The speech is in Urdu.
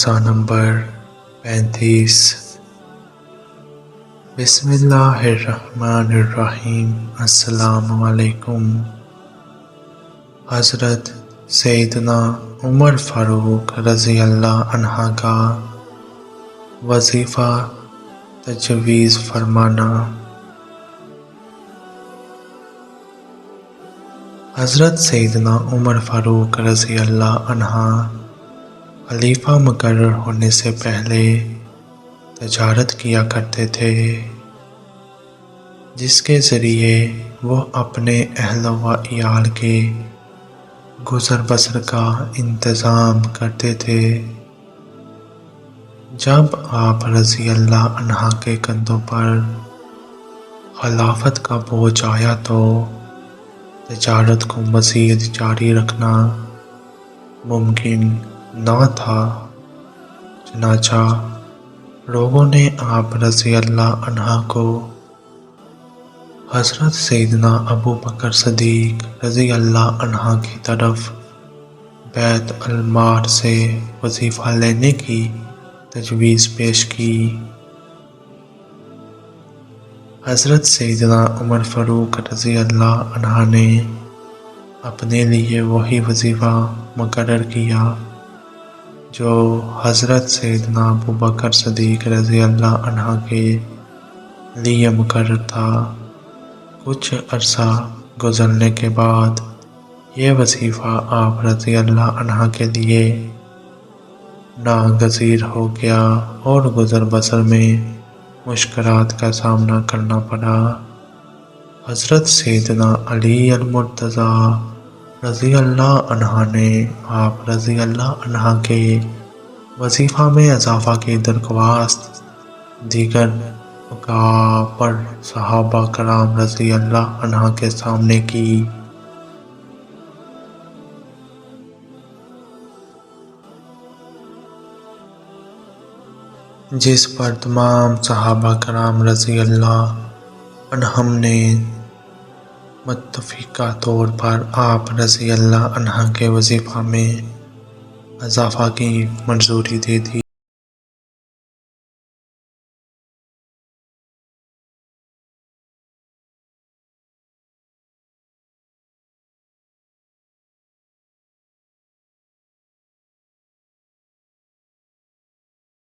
حصہ نمبر 35۔ بسم اللہ الرحمن الرحیم۔ السلام علیکم۔ حضرت سیدنا عمر فاروق رضی اللہ عنہ کا وظیفہ تجویز فرمانا۔ حضرت سیدنا عمر فاروق رضی اللہ عنہ خلیفہ مقرر ہونے سے پہلے تجارت کیا کرتے تھے، جس کے ذریعے وہ اپنے اہل و عیال کے گزر بسر کا انتظام کرتے تھے۔ جب آپ رضی اللہ عنہ کے کندھوں پر خلافت کا بوجھ آیا تو تجارت کو مزید جاری رکھنا ممکن نہ تھا، چنانچہ لوگوں نے آپ رضی اللہ عنہ کو حضرت سیدنا ابو بکر صدیق رضی اللہ عنہ کی طرف بیت المال سے وظیفہ لینے کی تجویز پیش کی۔ حضرت سیدنا عمر فاروق رضی اللہ عنہ نے اپنے لیے وہی وظیفہ مقرر کیا جو حضرت سیدنا ابو بکر صدیق رضی اللہ عنہ کے لیے مقرر تھا۔ کچھ عرصہ گزرنے کے بعد یہ وظیفہ آپ رضی اللہ عنہ کے لیے ناگزیر ہو گیا اور گزر بسر میں مشکلات کا سامنا کرنا پڑا۔ حضرت سیدنا علی المرتضیٰ رضی اللہ عنہ نے آپ رضی اللہ عنہ کے وظیفہ میں اضافہ کی درخواست دیگر اکابر صحابہ کرام رضی اللہ عنہ کے سامنے کی۔ جس پر تمام صحابہ کرام رضی اللہ عنہم نے متفقہ طور پر آپ رضی اللہ عنہ کے وظیفہ میں اضافہ کی منظوری دے دی۔